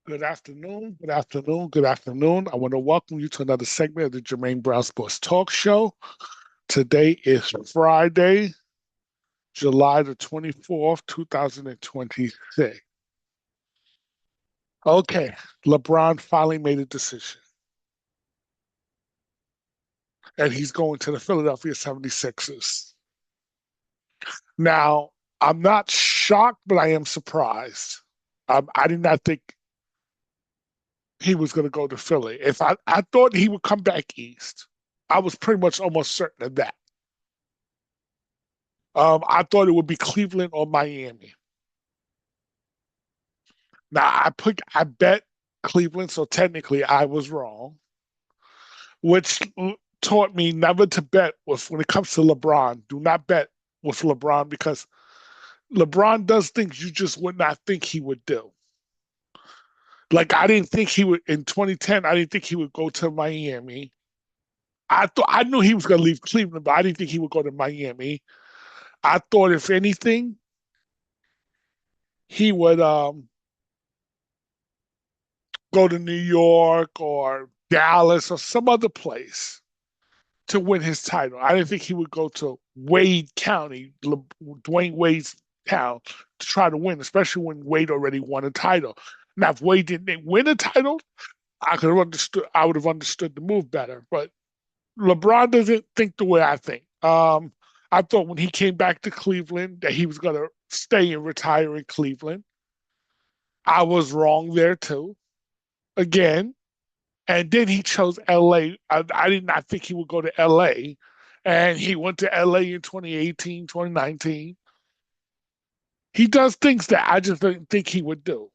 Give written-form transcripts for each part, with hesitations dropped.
Good afternoon, good afternoon, good afternoon. I want to welcome you to another segment of the Jermaine Brown Sports Talk Show. Today is Friday, July the 24th, 2026. Okay, LeBron finally made a decision, and he's going to the Philadelphia 76ers. Now, I'm not shocked, but I am surprised. I did not think he was going to go to Philly. If I thought he would come back east. I was pretty much almost certain of that. I thought it would be Cleveland or Miami. Now I bet Cleveland, so technically I was wrong, which taught me never to bet with when it comes to LeBron. Do not bet with LeBron because LeBron does things you just would not think he would do. Like I didn't think he would in 2010. I didn't think he would go to Miami. I knew he was going to leave Cleveland, but I didn't think he would go to Miami. I thought if anything, he would go to New York or Dallas or some other place to win his title. I didn't think he would go to Wade County, Dwayne Wade's town, to try to win, especially when Wade already won a title. Now, if Wade didn't win a title, I could have understood. I would have understood the move better. But LeBron doesn't think the way I think. I thought when he came back to Cleveland that he was going to stay and retire in Cleveland. I was wrong there too. Again, and then he chose LA. I did not think he would go to LA. And he went to LA in 2018, 2019. He does things that I just didn't think he would do.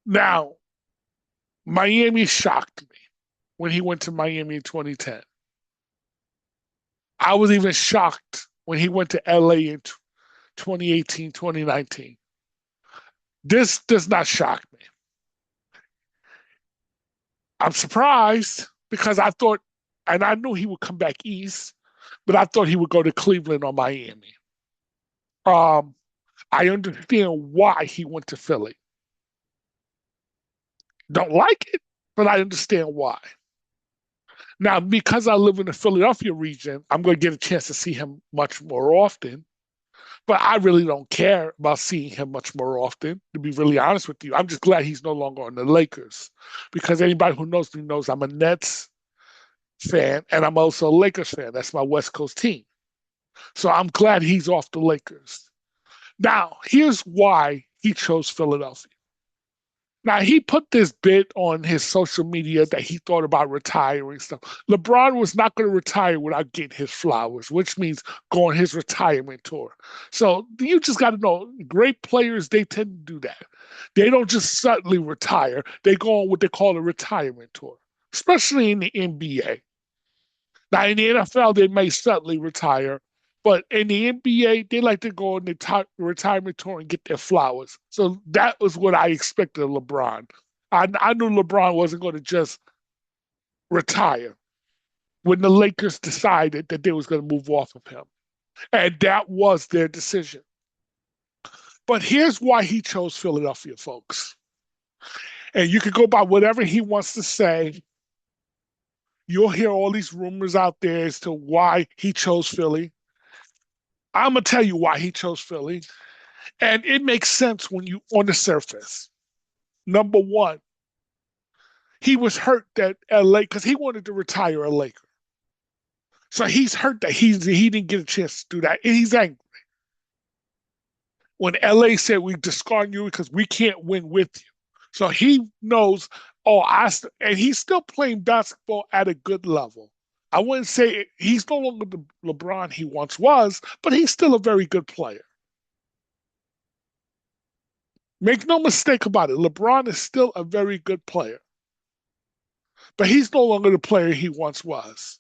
Now, Miami shocked me when he went to Miami in 2010. I was even shocked when he went to LA in 2018, 2019. This does not shock me. I'm surprised because I thought, and I knew he would come back east, but I thought he would go to Cleveland or Miami. Um, I understand why he went to Philly. Don't like it, but I understand why. Now, because I live in the Philadelphia region, I'm going to get a chance to see him much more often. But I really don't care about seeing him much more often, to be really honest with you. I'm just glad he's no longer on the Lakers because anybody who knows me knows I'm a Nets fan and I'm also a Lakers fan. That's my West Coast team. So I'm glad he's off the Lakers. Now, here's why he chose Philadelphia. Now, he put this bit on his social media that he thought about retiring stuff. LeBron was not going to retire without getting his flowers, which means go on his retirement tour. So you just got to know great players, they tend to do that. They don't just suddenly retire, they go on what they call a retirement tour, especially in the NBA. Now, in the NFL, they may suddenly retire, but in the NBA, they like to go on the retirement tour and get their flowers. So that was what I expected of LeBron. I knew LeBron wasn't going to just retire when the Lakers decided that they was going to move off of him. And that was their decision. But here's why he chose Philadelphia, folks. And you could go by whatever he wants to say. You'll hear all these rumors out there as to why he chose Philly. I'm gonna tell you why he chose Philly, and it makes sense when you on the surface. Number one, he was hurt that LA because he wanted to retire a Laker, so he's hurt that he didn't get a chance to do that, and he's angry. When LA said we discard you because we can't win with you, so he knows. Oh, and he's still playing basketball at a good level. I wouldn't say he's no longer the LeBron he once was, but he's still a very good player. Make no mistake about it, LeBron is still a very good player, but he's no longer the player he once was.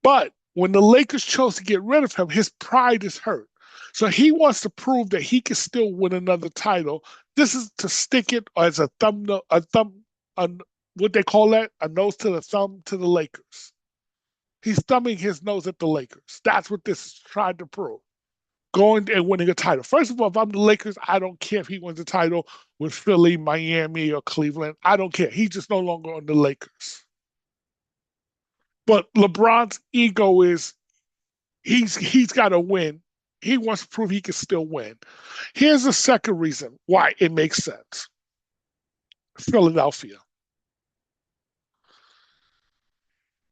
But when the Lakers chose to get rid of him, his pride is hurt. So he wants to prove that he can still win another title. This is to stick it as what they call that, a nose to the thumb to the Lakers. He's thumbing his nose at the Lakers. That's what this is trying to prove. going and winning a title. First of all, if I'm the Lakers, I don't care if he wins the title with Philly, Miami, or Cleveland. I don't care. He's just no longer on the Lakers. But LeBron's ego is he's got to win. He wants to prove he can still win. Here's the second reason why it makes sense. Philadelphia.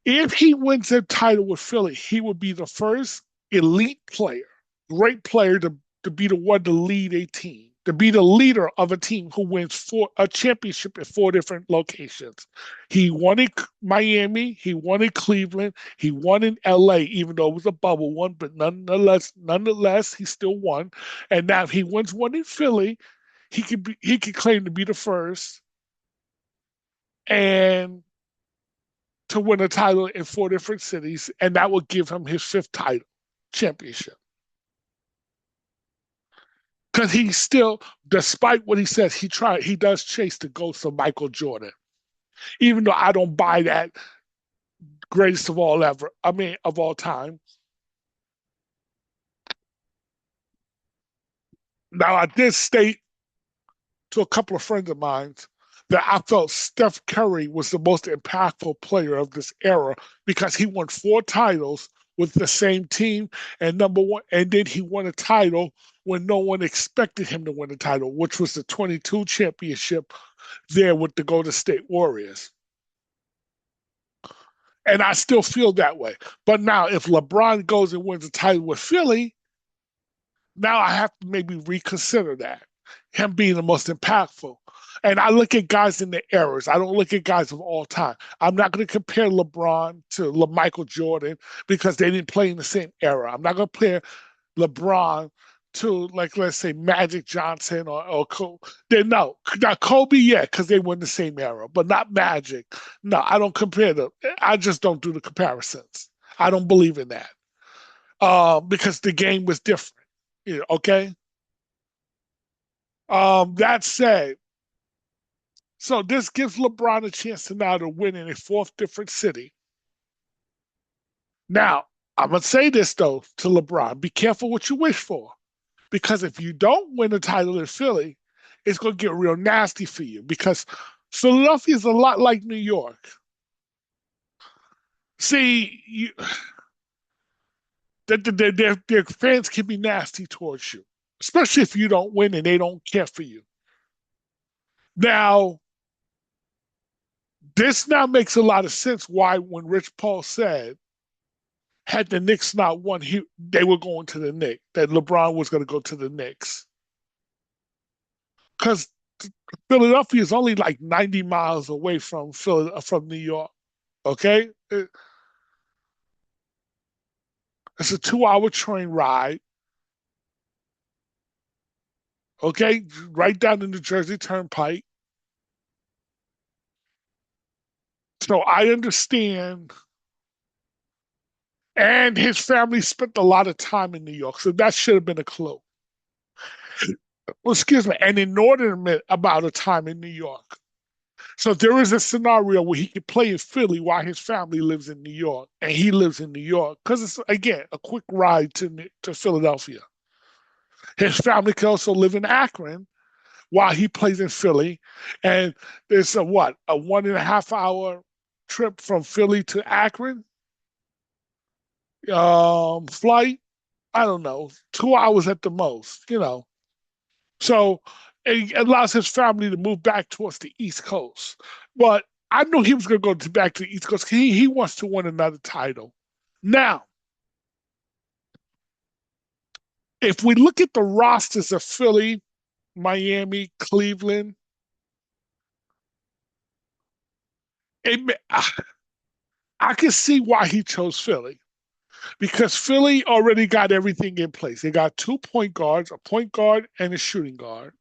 If he wins a title with Philly, he would be the first elite player, great player to be the one to lead a team, to be the leader of a team who wins a championship in four different locations. He won in Miami, he won in Cleveland, he won in LA, even though it was a bubble one, but nonetheless, he still won. And now if he wins one in Philly, he could claim to be the first and to win a title in four different cities, and that would give him his fifth title championship. Because he still, despite what he says, he does chase the ghost of Michael Jordan. Even though I don't buy that greatest of all ever, I mean of all time. Now I did state to a couple of friends of mine that I felt Steph Curry was the most impactful player of this era because he won four titles with the same team, and number one, and then he won a title when no one expected him to win a title, which was the 22 championship there with the Golden State Warriors. And I still feel that way. But now, if LeBron goes and wins a title with Philly, now I have to maybe reconsider that, him being the most impactful. And I look at guys in the eras. I don't look at guys of all time. I'm not going to compare LeBron to Michael Jordan because they didn't play in the same era. I'm not going to compare LeBron to, like, let's say Magic Johnson or Kobe. No, not Kobe, yeah, because they were in the same era, but not Magic. No, I don't compare them. I just don't do the comparisons. I don't believe in that because the game was different. Okay. That said, so this gives LeBron a chance to now to win in a fourth different city. Now, I'm gonna say this though to LeBron: be careful what you wish for, because if you don't win the title in Philly, it's gonna get real nasty for you. Because Philadelphia is a lot like New York. See, their fans can be nasty towards you, especially if you don't win and they don't care for you. Now, this now makes a lot of sense why when Rich Paul said, had the Knicks not won, they were going to the Knicks, that LeBron was going to go to the Knicks. Because Philadelphia is only like 90 miles away from New York. Okay? It's a 2-hour train ride. Okay? Right down the New Jersey Turnpike. So I understand. And his family spent a lot of time in New York. So that should have been a clue. Well, excuse me, an inordinate amount of time in New York. So there is a scenario where he could play in Philly while his family lives in New York, and he lives in New York because it's again a quick ride to Philadelphia. His family can also live in Akron while he plays in Philly, and there's a 1.5 hour trip from Philly to Akron. Flight, I don't know, 2 hours at the most. So it allows his family to move back towards the East Coast. But I knew he was going to go back to the East Coast. He wants to win another title. Now, if we look at the rosters of Philly, Miami, Cleveland, I can see why he chose Philly. Because Philly already got everything in place. They got 2 point guards, a point guard and a shooting guard.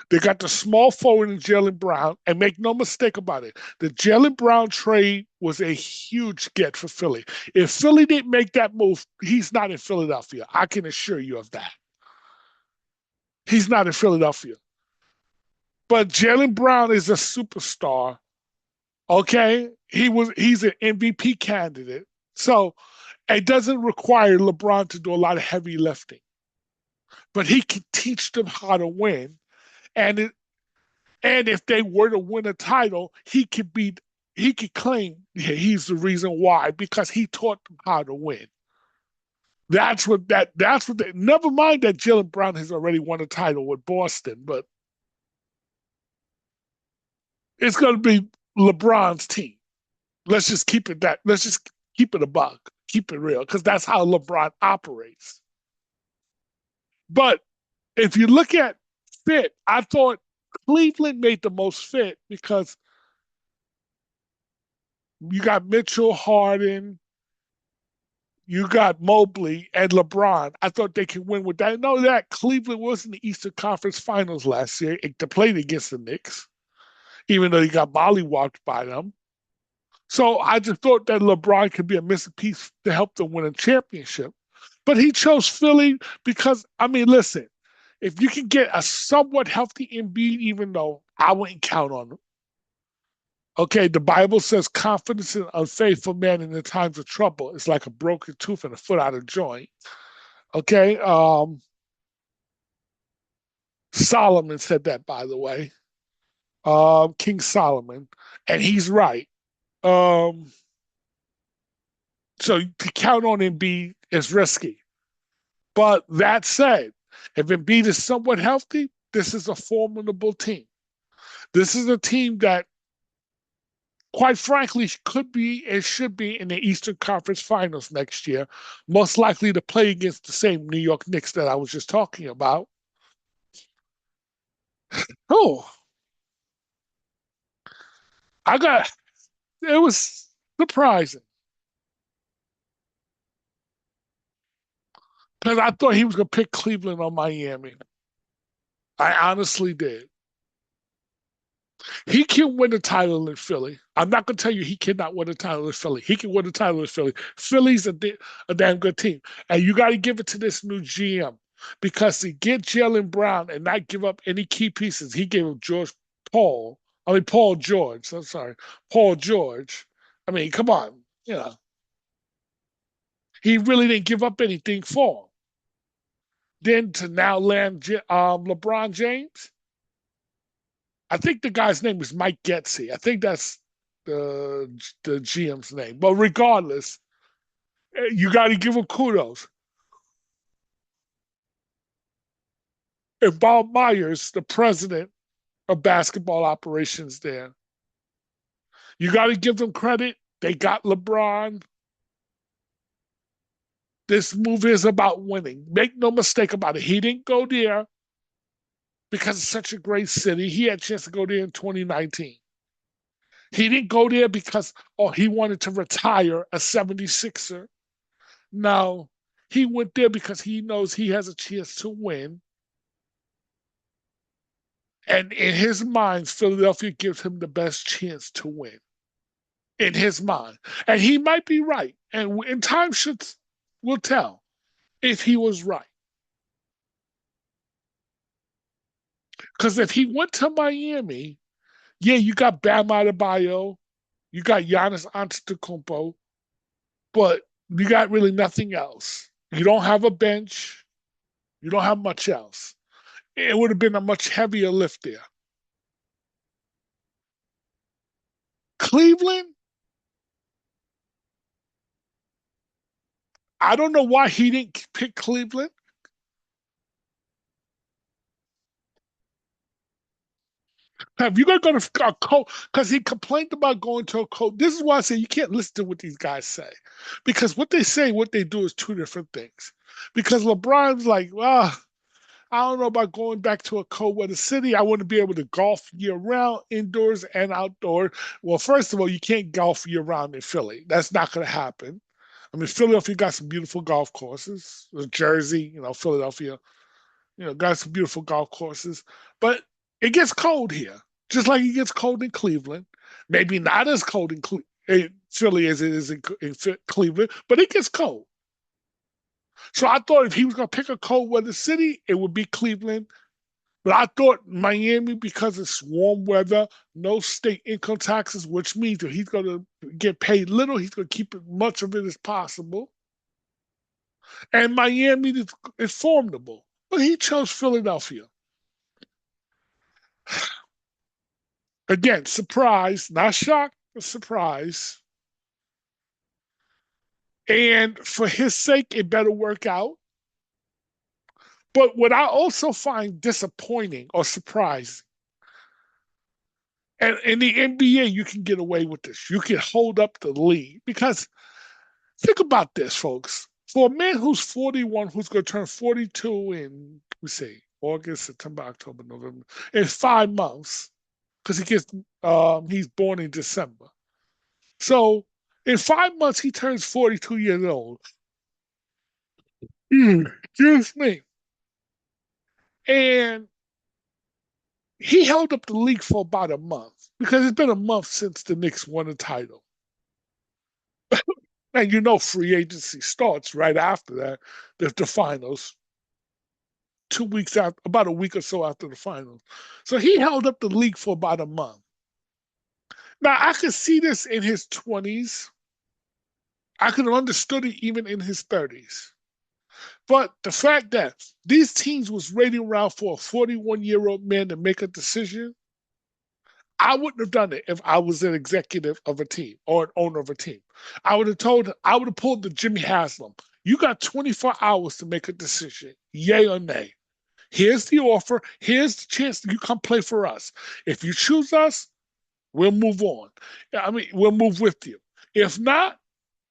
They got the small forward in Jaylen Brown, and make no mistake about it, the Jaylen Brown trade was a huge get for Philly. If Philly didn't make that move, he's not in Philadelphia. I can assure you of that. He's not in Philadelphia. But Jaylen Brown is a superstar. Okay, he's an MVP candidate. So, It doesn't require LeBron to do a lot of heavy lifting, but he can teach them how to win. And and if they were to win a title, he could claim he's the reason why because he taught them how to win. Never mind that Jalen Brown has already won a title with Boston, but it's going to be LeBron's team. Let's just keep it a buck, keep it real, because that's how LeBron operates. But if you look at fit, I thought Cleveland made the most fit because you got Mitchell, Harden, you got Mobley and LeBron. I thought they could win with that. No, that Cleveland was in the Eastern Conference Finals last year to play against the Knicks, even though he got mollywopped by them. So I just thought that LeBron could be a missing piece to help them win a championship. But he chose Philly because, I mean, listen, if you can get a somewhat healthy Embiid, even though I wouldn't count on him. Okay, the Bible says confidence in an unfaithful man in the times of trouble is like a broken tooth and a foot out of joint. Okay, Solomon said that, by the way, King Solomon, and he's right. Um, so to count on Embiid is risky. But that said, if Embiid is somewhat healthy, this is a formidable team. This is a team that, quite frankly, could be and should be in the Eastern Conference Finals next year, most likely to play against the same New York Knicks that I was just talking about. Oh, I got it was surprising because I thought he was going to pick Cleveland on Miami. I honestly did. He can win a title in Philly. I'm not going to tell you he cannot win a title in Philly. He can win a title in Philly. Philly's a damn good team. And you got to give it to this new GM because to get Jalen Brown and not give up any key pieces, he gave him Paul George. I'm sorry, Paul George. I mean, come on. You know, he really didn't give up anything for him. Then to now land LeBron James, I think the guy's name is Mike Getsy. I think that's the GM's name. But regardless, you got to give him kudos. And Bob Myers, the president of basketball operations there, you got to give them credit. They got LeBron. This move is about winning. Make no mistake about it. He didn't go there because it's such a great city. He had a chance to go there in 2019. He didn't go there because, he wanted to retire a 76er. No, he went there because he knows he has a chance to win. And in his mind, Philadelphia gives him the best chance to win. In his mind. And he might be right. And in time will tell if he was right. Because if he went to Miami, yeah, you got Bam Adebayo, you got Giannis Antetokounmpo, but you got really nothing else. You don't have a bench. You don't have much else. It would have been a much heavier lift there. Cleveland, I don't know why he didn't pick Cleveland. Have you got to go to a coach? Because he complained about going to a coach. This is why I say you can't listen to what these guys say. Because what they say, what they do is two different things. Because LeBron's like, well, I don't know about going back to a cold weather city. I want to be able to golf year round, indoors and outdoors. Well, first of all, you can't golf year round in Philly. That's not going to happen. I mean, Philadelphia got some beautiful golf courses. Jersey, Philadelphia, got some beautiful golf courses. But it gets cold here, just like it gets cold in Cleveland. Maybe not as cold in Philly as it is in Cleveland, but it gets cold. So I thought if he was going to pick a cold weather city, it would be Cleveland. But I thought Miami, because it's warm weather, no state income taxes, which means if he's going to get paid little, he's going to keep as much of it as possible. And Miami is formidable. But he chose Philadelphia. Again, surprise, not shock, but surprise. And for his sake, it better work out. But what I also find disappointing or surprising, and in the NBA, you can get away with this. You can hold up the lead because think about this, folks. For a man who's 41, who's going to turn 42 in, we say, August, September, October, November, in 5 months, because he's born in December. So in 5 months, he turns 42 years old. Excuse me. And he held up the league for about a month because it's been a month since the Knicks won a title. And you know, free agency starts right after that. There's the finals, 2 weeks after, about a week or so after the finals. So he held up the league for about a month. Now, I could see this in his 20s. I could have understood it even in his 30s. But the fact that these teams was waiting around for a 41-year-old man to make a decision, I wouldn't have done it if I was an executive of a team or an owner of a team. I would have pulled the Jimmy Haslam. You got 24 hours to make a decision, yay or nay. Here's the offer. Here's the chance that you come play for us. If you choose us, we'll move on. I mean, we'll move with you. If not,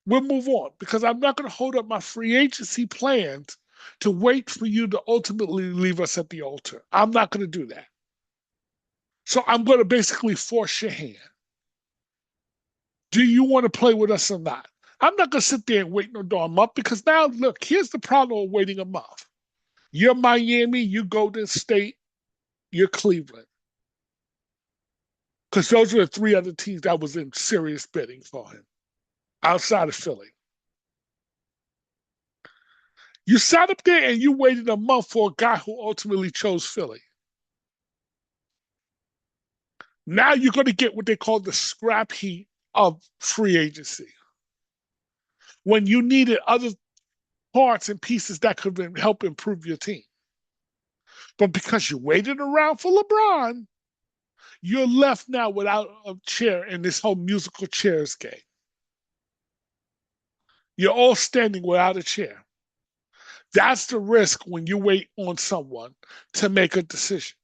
we'll move on because I'm not going to hold up my free agency plans to wait for you to ultimately leave us at the altar. I'm not going to do that. So I'm going to basically force your hand. Do you want to play with us or not? I'm not going to sit there and wait no darn month because now, look, here's the problem of waiting a month. You're Miami, you Golden State, you're Cleveland. Because those are the three other teams that was in serious bidding for him outside of Philly. You sat up there and you waited a month for a guy who ultimately chose Philly. Now you're going to get what they call the scrap heap of free agency. When you needed other parts and pieces that could help improve your team. But because you waited around for LeBron, you're left now without a chair in this whole musical chairs game. You're all standing without a chair. That's the risk when you wait on someone to make a decision.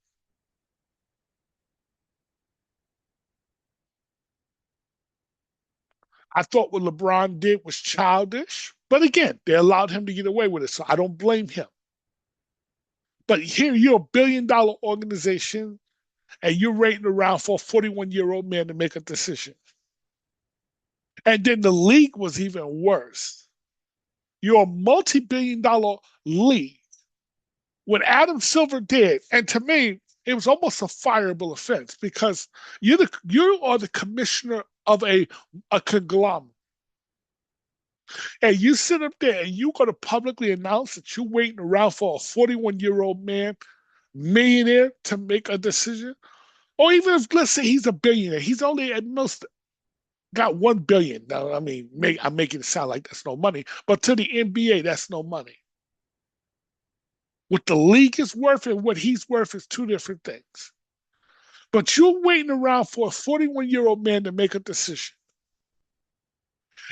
I thought what LeBron did was childish, but again, they allowed him to get away with it, so I don't blame him. But here you're a $1 billion organization and you're waiting around for a 41-year-old man to make a decision. And then the league was even worse. You're a multi-billion-dollar league. When Adam Silver did, and to me, it was almost a fireable offense because you are the commissioner of a conglomerate. And you sit up there and you're going to publicly announce that you're waiting around for a 41-year-old man, millionaire, to make a decision. Or even if, let's say, he's a billionaire, he's only at most got 1 billion. Now, I mean, I'm making it sound like that's no money, but to the NBA, that's no money. What the league is worth and what he's worth is two different things. But you're waiting around for a 41-year-old man to make a decision.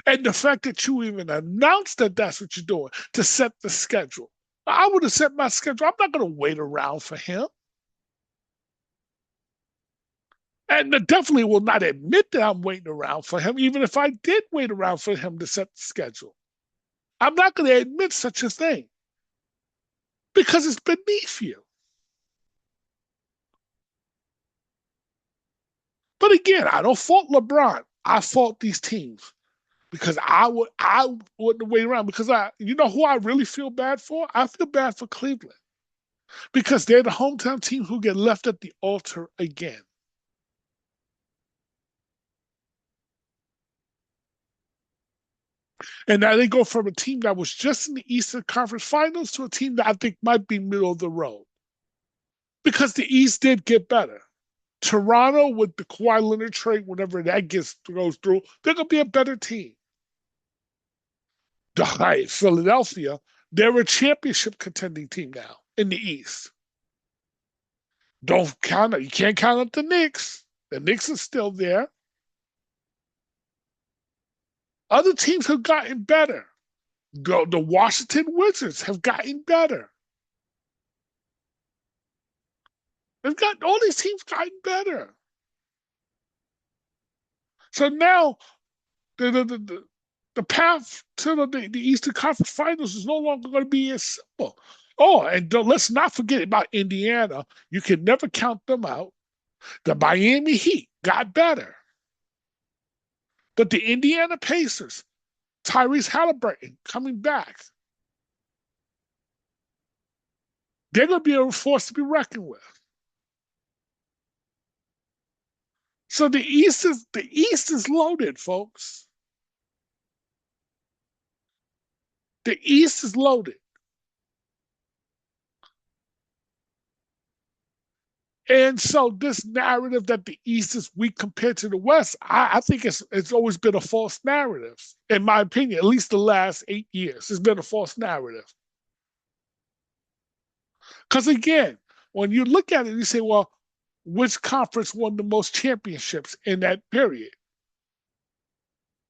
And the fact that you even announced that that's what you're doing to set the schedule. I would have set my schedule. I'm not going to wait around for him. And I definitely will not admit that I'm waiting around for him, even if I did wait around for him to set the schedule. I'm not going to admit such a thing because it's beneath you. But again, I don't fault LeBron. I fault these teams because I wouldn't wait around because you know who I really feel bad for? I feel bad for Cleveland because they're the hometown team who get left at the altar again. And now they go from a team that was just in the Eastern Conference Finals to a team that I think might be middle of the road because the East did get better. Toronto with the Kawhi Leonard trade, whenever that goes through, they're gonna be a better team. Right, Philadelphia, they're a championship contending team now in the East. Don't count it. You can't count out the Knicks. The Knicks are still there. Other teams have gotten better. The Washington Wizards have gotten better. They've got all these teams gotten better. So now the path to the Eastern Conference Finals is no longer going to be as simple. Oh, and let's not forget about Indiana. You can never count them out. The Miami Heat got better. But the Indiana Pacers, Tyrese Halliburton coming back, they're going to be a force to be reckoned with. So the East is loaded, folks. The East is loaded. And so this narrative that the East is weak compared to the West, I think it's always been a false narrative, in my opinion. At least the last 8 years, it's been a false narrative. Because again, when you look at it, you say, well, which conference won the most championships in that period?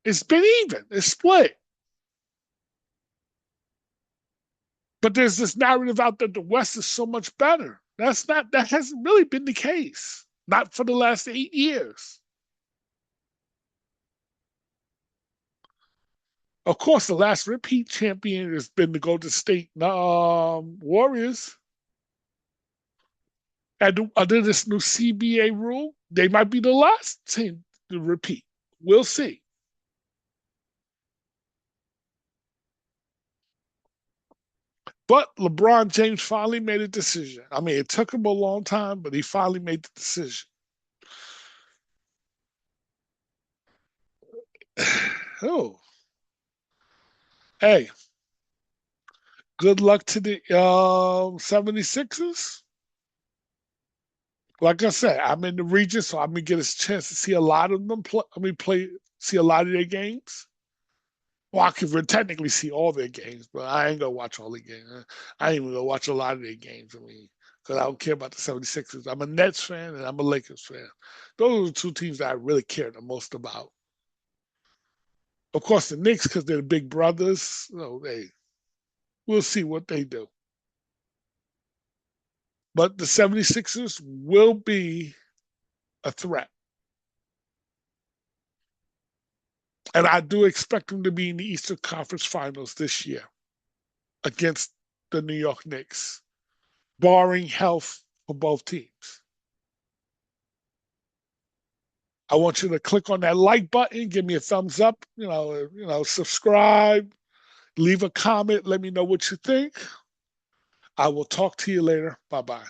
It's been even. It's split. But there's this narrative out that the West is so much better. That hasn't really been the case. Not for the last 8 years. Of course, the last repeat champion has been the Golden State Warriors. And under this new CBA rule, they might be the last team to repeat. We'll see. But LeBron James finally made a decision. I mean, it took him a long time, but he finally made the decision. Oh, hey, good luck to the 76ers. Like I said, I'm in the region, so I'm gonna get a chance to see a lot of them play. See a lot of their games. Well, I could technically see all their games, but I ain't gonna watch all the games. I ain't even gonna watch a lot of their games. I mean, because I don't care about the 76ers. I'm a Nets fan and I'm a Lakers fan. Those are the two teams that I really care the most about. Of course, the Knicks, because they're the big brothers. We'll see what they do. But the 76ers will be a threat. And I do expect them to be in the Eastern Conference Finals this year against the New York Knicks, barring health for both teams. I want you to click on that like button, give me a thumbs up, subscribe, leave a comment, let me know what you think. I will talk to you later. Bye bye.